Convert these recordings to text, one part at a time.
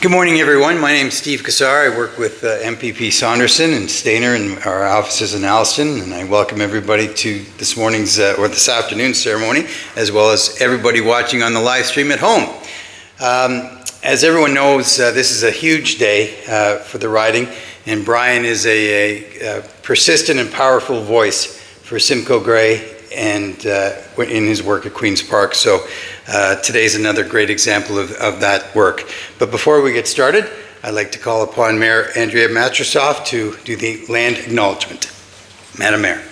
Good morning, everyone. My name is Steve Kassar. I work with MPP Saunderson and Stainer in our offices in Alliston, and I welcome everybody to this morning's or this afternoon's ceremony, as well as everybody watching on the live stream at home. As everyone knows, this is a huge day for the riding, and Brian is a persistent and powerful voice for Simcoe Grey and in his work at Queen's Park. So today's another great example of that work. But before we get started, I'd like to call upon Mayor Andrea Matrosovs to do the land acknowledgement. Madam Mayor.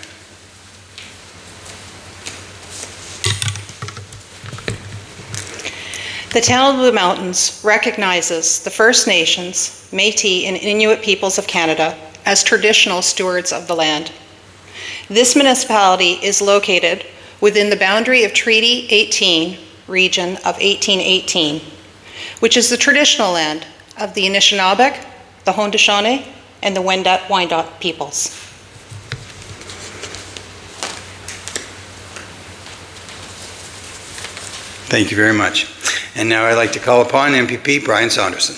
The town of Blue Mountains recognizes the First Nations, Métis, and Inuit peoples of Canada as traditional stewards of the land. This municipality is located within the boundary of Treaty 18 region of 1818, which is the traditional land of the Anishinaabe, the Haudenosaunee, and the Wendat-Wyandot peoples. Thank you very much. And now I'd like to call upon MPP Brian Saunderson.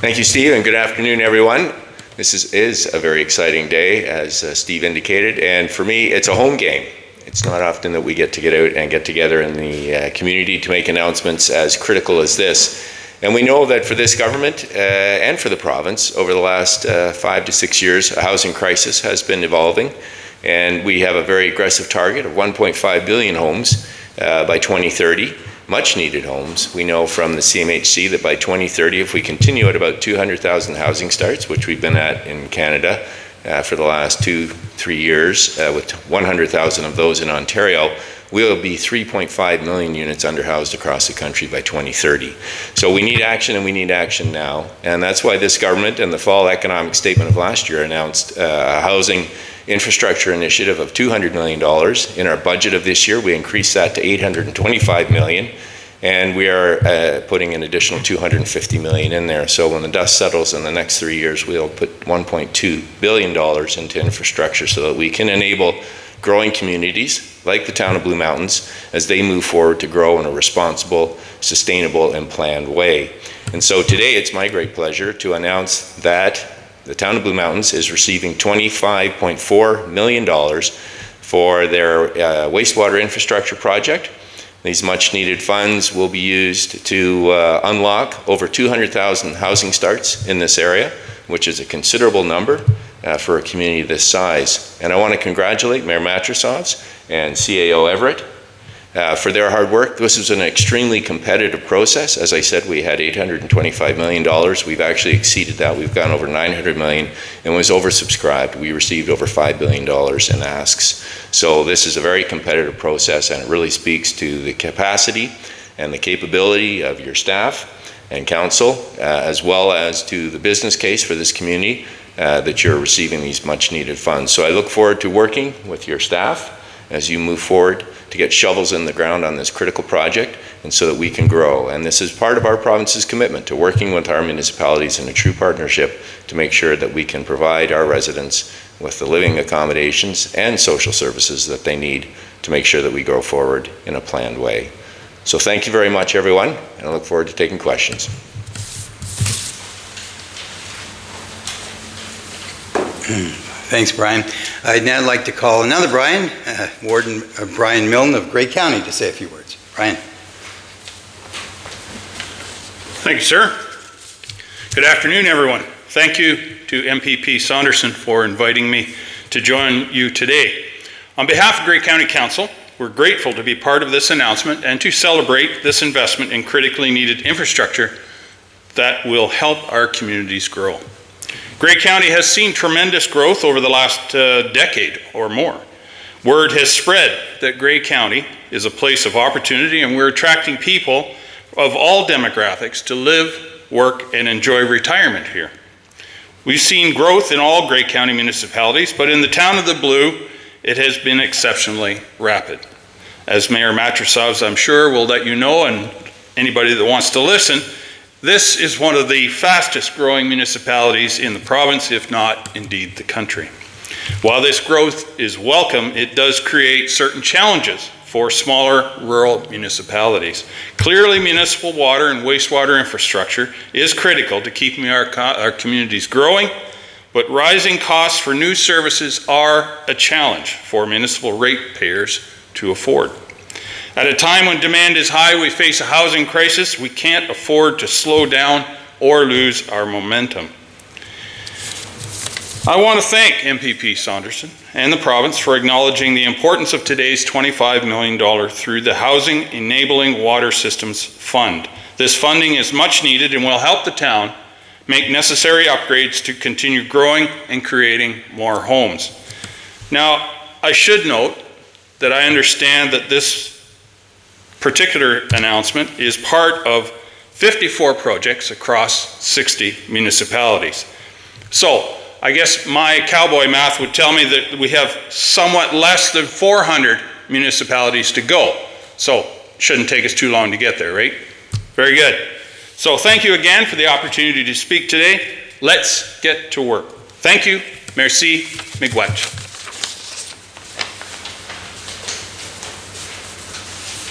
Thank you, Steve, and good afternoon, everyone. This is a very exciting day, as Steve indicated, and for me, it's a home game. It's not often that we get to get out and get together in the community to make announcements as critical as this. And we know that for this government and for the province, over the last 5 to 6 years, a housing crisis has been evolving, and we have a very aggressive target of 1.5 billion homes by 2030. Much needed homes. We know from the CMHC that by 2030, if we continue at about 200,000 housing starts, which we've been at in Canada for the last 2-3 years, with 100,000 of those in Ontario, we'll be 3.5 million units underhoused across the country by 2030. So we need action, and we need action now. And that's why this government, in the fall economic statement of last year, announced a housing infrastructure initiative of $200 million. In our budget of this year, we increased that to $825 million, and we are putting an additional $250 million in there. So when the dust settles in the next 3 years, we'll put $1.2 billion into infrastructure so that we can enable growing communities like the town of Blue Mountains as they move forward to grow in a responsible, sustainable, and planned way. And so today, it's my great pleasure to announce that the town of Blue Mountains is receiving $25.4 million for their wastewater infrastructure project. These much needed funds will be used to unlock over 200,000 housing starts in this area, which is a considerable number for a community this size. And I want to congratulate Mayor Matrosovs and CAO Everett for their hard work. This was an extremely competitive process. As I said, we had $825 million. We've actually exceeded that. We've gone over $900 million and was oversubscribed. We received over $5 billion in asks. So this is a very competitive process, and it really speaks to the capacity and the capability of your staff and council, as well as to the business case for this community that you're receiving these much needed funds. So I look forward to working with your staff as you move forward to get shovels in the ground on this critical project, and so that we can grow. And this is part of our province's commitment to working with our municipalities in a true partnership to make sure that we can provide our residents with the living accommodations and social services that they need to make sure that we go forward in a planned way. So thank you very much, everyone, and I look forward to taking questions. Thanks, Brian. I'd now like to call another Brian, Warden Brian Milne of Grey County, to say a few words. Brian. Thank you, sir. Good afternoon, everyone. Thank you to MPP Saunderson for inviting me to join you today. On behalf of Grey County Council, we're grateful to be part of this announcement and to celebrate this investment in critically needed infrastructure that will help our communities grow. Grey County has seen tremendous growth over the last decade or more. Word has spread that Grey County is a place of opportunity, and we're attracting people of all demographics to live, work, and enjoy retirement here. We've seen growth in all Grey County municipalities, but in the town of the Blue, it has been exceptionally rapid. As Mayor Matrosovs, I'm sure, will let you know, and anybody that wants to listen, this is one of the fastest growing municipalities in the province, if not indeed the country. While this growth is welcome, it does create certain challenges for smaller rural municipalities. Clearly, municipal water and wastewater infrastructure is critical to keeping our communities growing, but rising costs for new services are a challenge for municipal ratepayers to afford. At a time when demand is high, we face a housing crisis. We can't afford to slow down or lose our momentum. I want to thank MPP Saunderson and the province for acknowledging the importance of today's $25 million through the Housing Enabling Water Systems Fund. This funding is much needed and will help the town make necessary upgrades to continue growing and creating more homes. Now, I should note that I understand that this particular announcement is part of 54 projects across 60 municipalities. So, I guess my cowboy math would tell me that we have somewhat less than 400 municipalities to go. So, shouldn't take us too long to get there, right? Very good. So, thank you again for the opportunity to speak today. Let's get to work. Thank you. Merci. Miigwech.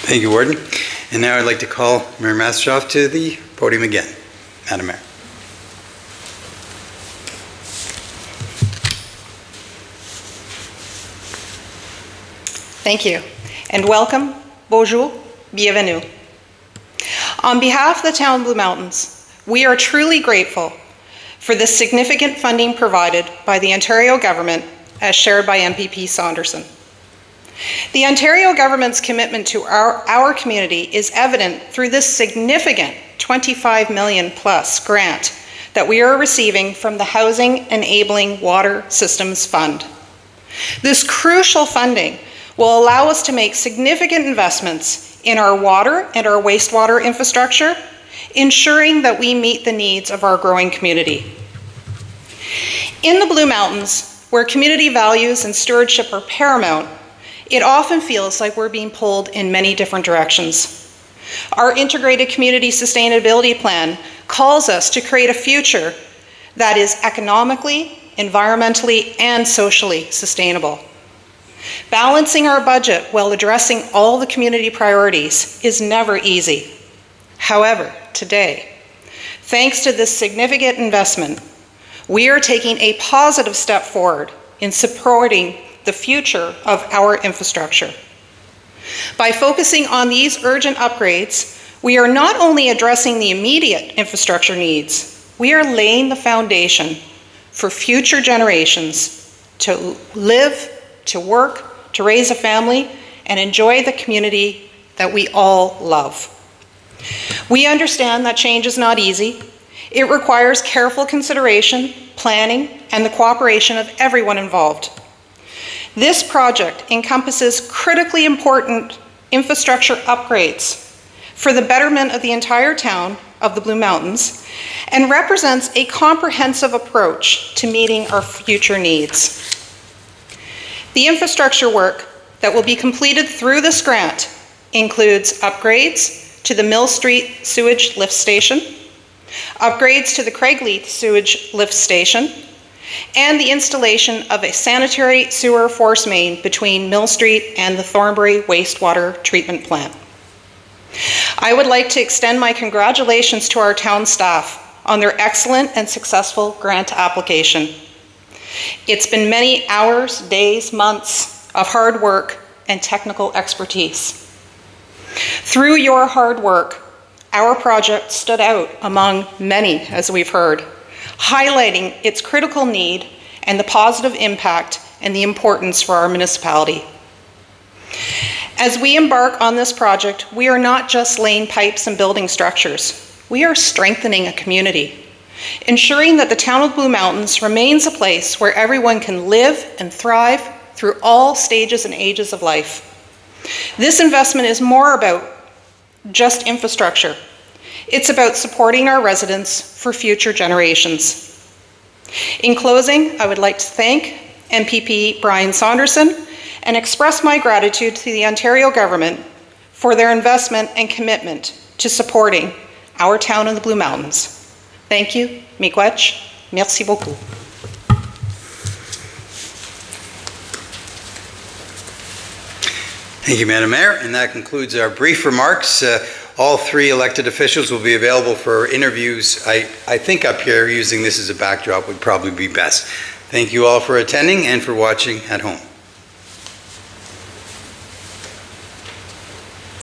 Thank you, Warden. And now I'd like to call Mayor Matrosovs to the podium again. Madam Mayor. Thank you, and welcome, bonjour, bienvenue. On behalf of the town of Blue Mountains, we are truly grateful for the significant funding provided by the Ontario government as shared by MPP Saunderson. The Ontario government's commitment to our community is evident through this significant $25 million plus grant that we are receiving from the Housing Enabling Water Systems Fund. This crucial funding will allow us to make significant investments in our water and our wastewater infrastructure, ensuring that we meet the needs of our growing community. In the Blue Mountains, where community values and stewardship are paramount, it often feels like we're being pulled in many different directions. Our integrated community sustainability plan calls us to create a future that is economically, environmentally, and socially sustainable. Balancing our budget while addressing all the community priorities is never easy. However, today, thanks to this significant investment, we are taking a positive step forward in supporting the future of our infrastructure. By focusing on these urgent upgrades, we are not only addressing the immediate infrastructure needs, we are laying the foundation for future generations to live, to work, to raise a family, and enjoy the community that we all love. We understand that change is not easy. It requires careful consideration, planning, and the cooperation of everyone involved. This project encompasses critically important infrastructure upgrades for the betterment of the entire town of the Blue Mountains and represents a comprehensive approach to meeting our future needs. The infrastructure work that will be completed through this grant includes upgrades to the Mill Street Sewage Lift Station, upgrades to the Craigleith Sewage Lift Station, and the installation of a sanitary sewer force main between Mill Street and the Thornbury Wastewater Treatment Plant. I would like to extend my congratulations to our town staff on their excellent and successful grant application. It's been many hours, days, months of hard work and technical expertise. Through your hard work, our project stood out among many, as we've heard, highlighting its critical need and the positive impact and the importance for our municipality. As we embark on this project, we are not just laying pipes and building structures. We are strengthening a community, ensuring that the town of Blue Mountains remains a place where everyone can live and thrive through all stages and ages of life. This investment is more about just infrastructure. It's about supporting our residents for future generations. In closing, I would like to thank MPP Brian Saunderson and express my gratitude to the Ontario government for their investment and commitment to supporting our town in the Blue Mountains. Thank you. Miigwech. Merci beaucoup. Thank you, Madam Mayor, and that concludes our brief remarks. All three elected officials will be available for interviews. I think up here, using this as a backdrop would probably be best. Thank you all for attending and for watching at home.